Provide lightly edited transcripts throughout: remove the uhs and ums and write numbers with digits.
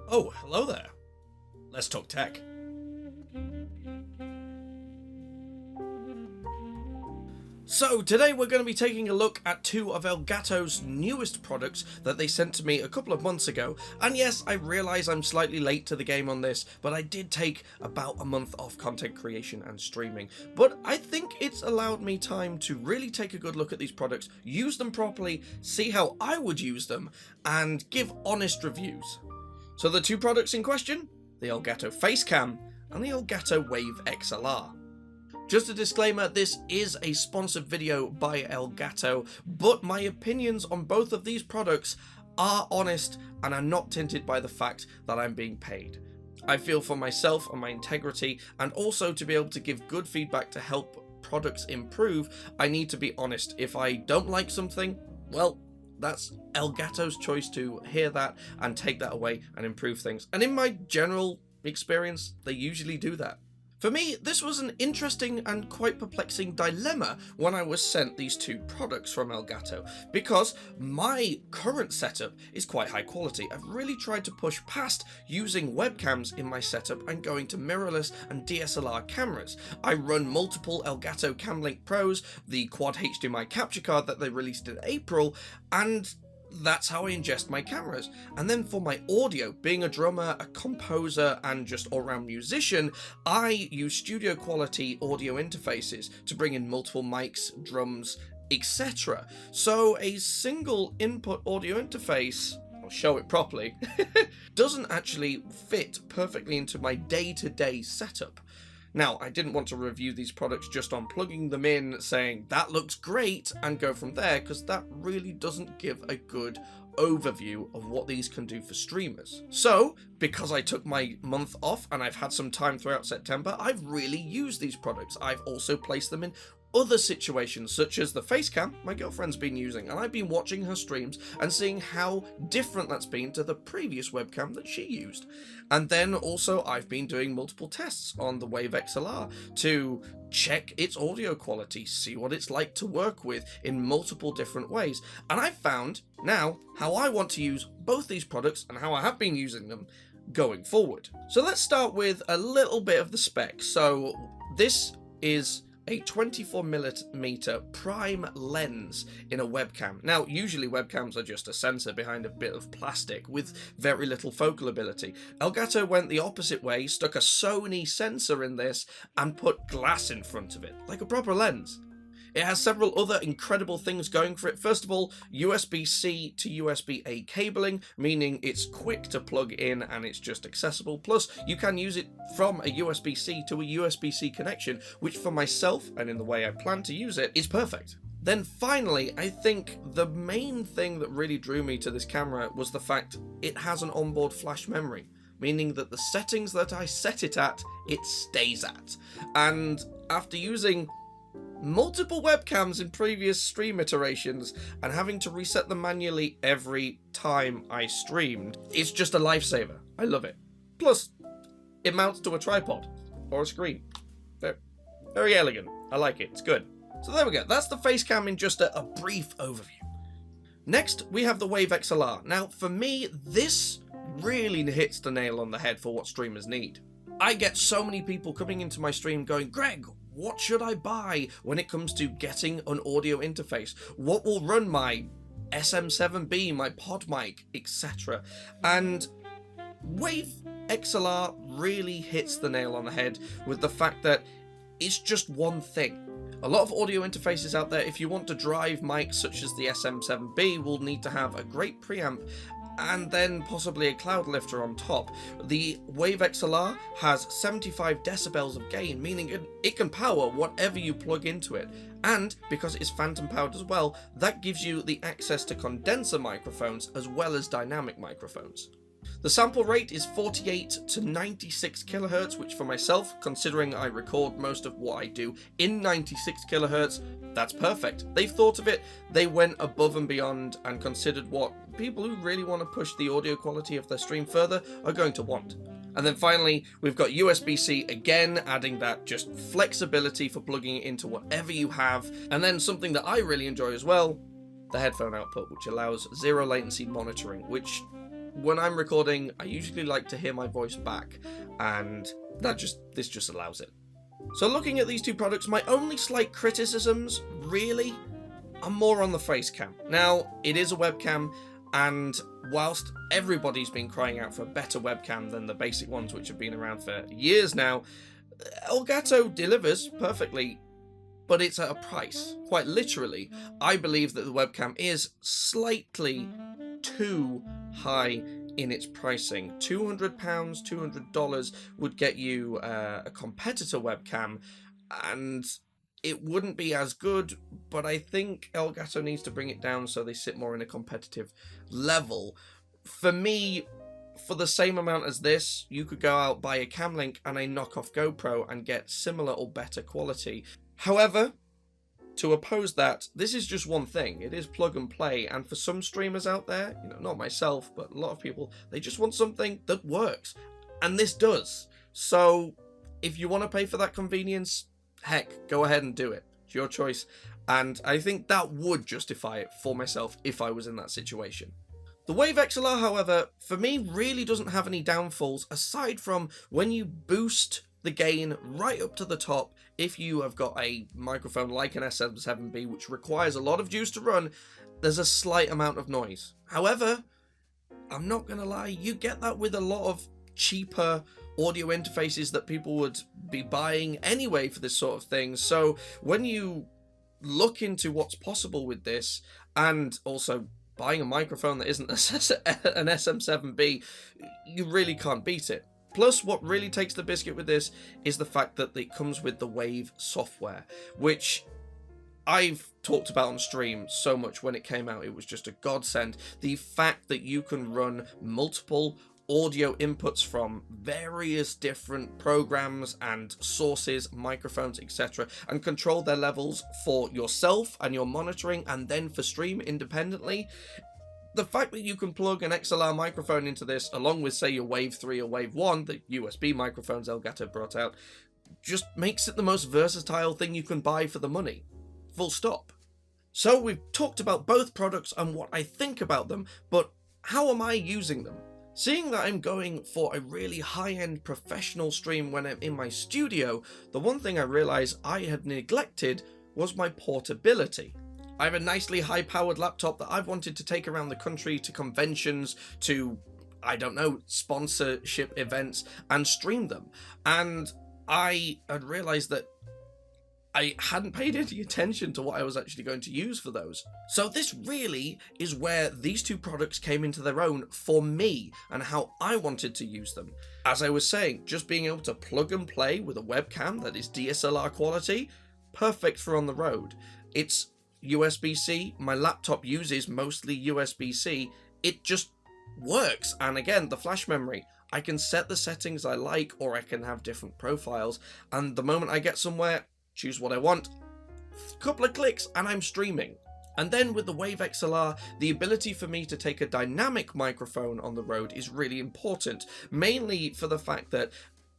Oh, hello there. Let's talk tech. So today we're going to be taking a look at two of Elgato's newest products that they sent to me a couple of months ago. And yes, I realise I'm slightly late to the game on this, but I did take about a month off content creation and streaming. But I think it's allowed me time to really take a good look at these products, use them properly, see how I would use them, and give honest reviews. So the two products in question, the Elgato Facecam and the Elgato Wave XLR. Just a disclaimer, this is a sponsored video by Elgato, but my opinions on both of these products are honest and are not tinted by the fact that I'm being paid. I feel for myself and my integrity, and also to be able to give good feedback to help products improve, I need to be honest. If I don't like something, well, that's Elgato's choice to hear that and take that away and improve things. And in my general experience, they usually do that. For me, this was an interesting and quite perplexing dilemma when I was sent these two products from Elgato, because my current setup is quite high quality. I've really tried to push past using webcams in my setup and going to mirrorless and DSLR cameras. I run multiple Elgato Camlink Pros, the quad HDMI capture card that they released in April, and that's how I ingest my cameras. And then for my audio, being a drummer, a composer, and just all-round musician, I use studio quality audio interfaces to bring in multiple mics, drums, etc. So a single input audio interface, I'll show it properly, doesn't actually fit perfectly into my day-to-day setup. Now, I didn't want to review these products just on plugging them in, saying that looks great, and go from there, because that really doesn't give a good overview of what these can do for streamers. So, because I took my month off and I've had some time throughout September, I've really used these products. I've also placed them in other situations, such as the Facecam my girlfriend's been using, and I've been watching her streams and seeing how different that's been to the previous webcam that she used. And then also I've been doing multiple tests on the Wave XLR to check its audio quality, see what it's like to work with in multiple different ways. And I've found now how I want to use both these products and how I have been using them going forward. So let's start with a little bit of the specs. So this is a 24mm prime lens in a webcam. Now, usually webcams are just a sensor behind a bit of plastic with very little focal ability. Elgato went the opposite way, stuck a Sony sensor in this and put glass in front of it, like a proper lens. It has several other incredible things going for it. First of all, USB-C to USB-A cabling, meaning it's quick to plug in and it's just accessible. Plus, you can use it from a USB-C to a USB-C connection, which for myself, and in the way I plan to use it, is perfect. Then finally, I think the main thing that really drew me to this camera was the fact it has an onboard flash memory, meaning that the settings that I set it at, it stays at. And after using multiple webcams in previous stream iterations and having to reset them manually every time I streamed, it's just a lifesaver. I love it. Plus, it mounts to a tripod or a screen. Very elegant. I like it. It's good. So there we go. That's the Facecam in just a brief overview. Next, we have the Wave XLR. Now, for me, this really hits the nail on the head for what streamers need. I get so many people coming into my stream going, Greg, what should I buy when it comes to getting an audio interface? What will run my SM7B, my pod mic, etc.? And Wave XLR really hits the nail on the head with the fact that it's just one thing. A lot of audio interfaces out there, if you want to drive mics such as the SM7B, will need to have a great preamp and then possibly a cloud lifter on top. The Wave XLR has 75 decibels of gain, meaning it can power whatever you plug into it. And because it is phantom powered as well, that gives you the access to condenser microphones as well as dynamic microphones. The sample rate is 48 to 96 kilohertz, which for myself, considering I record most of what I do in 96 kilohertz, that's perfect. They've thought of it, they went above and beyond and considered what people who really want to push the audio quality of their stream further are going to want. And then finally, we've got USB-C again, adding that just flexibility for plugging it into whatever you have. And then something that I really enjoy as well, the headphone output, which allows zero latency monitoring, which when I'm recording, I usually like to hear my voice back, and this just allows it. So looking at these two products, my only slight criticisms, really, are more on the Facecam. Now, it is a webcam, and whilst everybody's been crying out for a better webcam than the basic ones which have been around for years now, Elgato delivers perfectly, but it's at a price. Quite literally, I believe that the webcam is slightly too high in its pricing. £200, $200 would get you a competitor webcam, and it wouldn't be as good, but I think Elgato needs to bring it down so they sit more in a competitive level. For me, for the same amount as this, you could go out, buy a Camlink and a knockoff GoPro and get similar or better quality. However, to oppose that, this is just one thing. It is plug and play, and for some streamers out there, you know, not myself, but a lot of people, they just want something that works, and this does. So if you want to pay for that convenience, heck, go ahead and do it. It's your choice, and I think that would justify it for myself if I was in that situation. The Wave XLR, however, for me, really doesn't have any downfalls, aside from when you boost the gain right up to the top. If you have got a microphone like an SM7B, which requires a lot of juice to run, there's a slight amount of noise. However, I'm not going to lie, you get that with a lot of cheaper audio interfaces that people would be buying anyway for this sort of thing. So when you look into what's possible with this, and also buying a microphone that isn't an SM7B, you really can't beat it. Plus, what really takes the biscuit with this is the fact that it comes with the Wave software, which I've talked about on stream so much when it came out. It was just a godsend. The fact that you can run multiple audio inputs from various different programs and sources, microphones, etc., and control their levels for yourself and your monitoring, and then for stream independently. The fact that you can plug an XLR microphone into this, along with, say, your Wave 3 or Wave 1, the USB microphones Elgato brought out, just makes it the most versatile thing you can buy for the money. Full stop. So we've talked about both products and what I think about them, but how am I using them? Seeing that I'm going for a really high-end professional stream when I'm in my studio, the one thing I realised I had neglected was my portability. I have a nicely high-powered laptop that I've wanted to take around the country to conventions, to, I don't know, sponsorship events, and stream them. And I had realised that I hadn't paid any attention to what I was actually going to use for those. So this really is where these two products came into their own for me, and how I wanted to use them. As I was saying, just being able to plug and play with a webcam that is DSLR quality, perfect for on the road. It's USB-C, my laptop uses mostly USB-C, it just works. And again, the flash memory, I can set the settings I like, or I can have different profiles, and the moment I get somewhere, choose what I want, couple of clicks and I'm streaming. And then with the Wave XLR, the ability for me to take a dynamic microphone on the road is really important, mainly for the fact that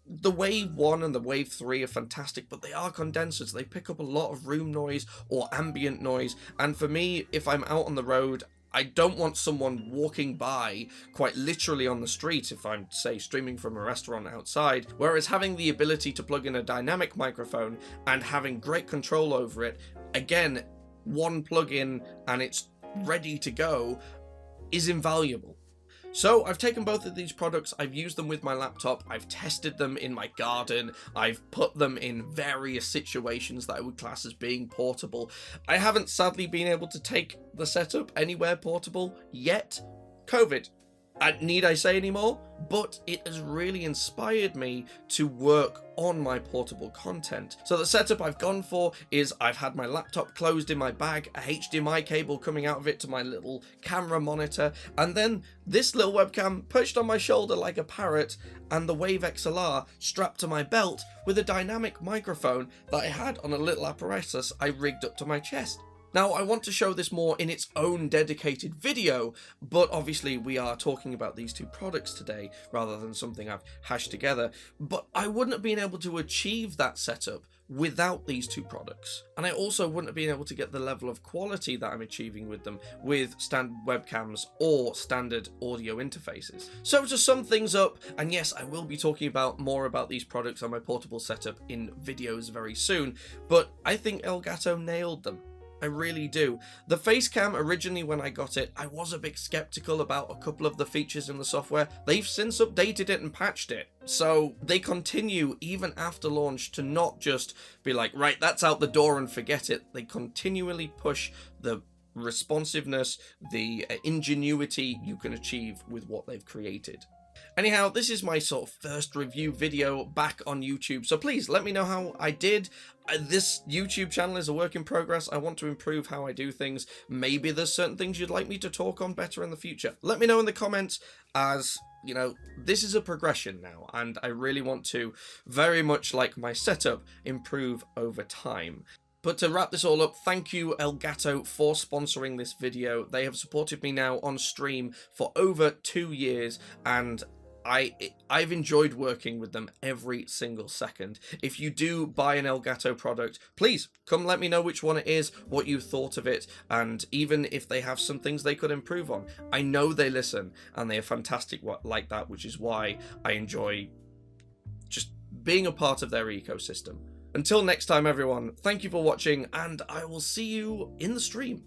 the Wave 1 and the Wave 3 are fantastic, but they are condensers. They pick up a lot of room noise or ambient noise, and for me, if I'm out on the road, I don't want someone walking by, quite literally on the street, if I'm, say, streaming from a restaurant outside, whereas having the ability to plug in a dynamic microphone and having great control over it, again, one plug-in and it's ready to go, is invaluable. So I've taken both of these products, I've used them with my laptop, I've tested them in my garden, I've put them in various situations that I would class as being portable. I haven't sadly been able to take the setup anywhere portable yet. COVID. Need I say any more? But it has really inspired me to work on my portable content. So the setup I've gone for is I've had my laptop closed in my bag, a HDMI cable coming out of it to my little camera monitor, and then this little webcam perched on my shoulder like a parrot, and the Wave XLR strapped to my belt with a dynamic microphone that I had on a little apparatus I rigged up to my chest. Now, I want to show this more in its own dedicated video, but obviously we are talking about these two products today rather than something I've hashed together, but I wouldn't have been able to achieve that setup without these two products. And I also wouldn't have been able to get the level of quality that I'm achieving with them with standard webcams or standard audio interfaces. So to sum things up, and yes, I will be talking about more about these products on my portable setup in videos very soon, but I think Elgato nailed them. I really do. The Facecam, originally when I got it, I was a bit skeptical about a couple of the features in the software. They've since updated it and patched it. So they continue, even after launch, to not just be like, right, that's out the door and forget it. They continually push the responsiveness, the ingenuity you can achieve with what they've created. Anyhow, this is my sort of first review video back on YouTube, so please let me know how I did. This YouTube channel is a work in progress. I want to improve how I do things. Maybe there's certain things you'd like me to talk on better in the future. Let me know in the comments, as you know, this is a progression now, and I really want to, very much like my setup, improve over time. But to wrap this all up, thank you Elgato for sponsoring this video. They have supported me now on stream for over 2 years, and I've enjoyed working with them every single second. If you do buy an Elgato product, please come let me know which one it is, what you thought of it, and even if they have some things they could improve on. I know they listen, and they are fantastic like that, which is why I enjoy just being a part of their ecosystem. Until next time, everyone, thank you for watching, and I will see you in the stream.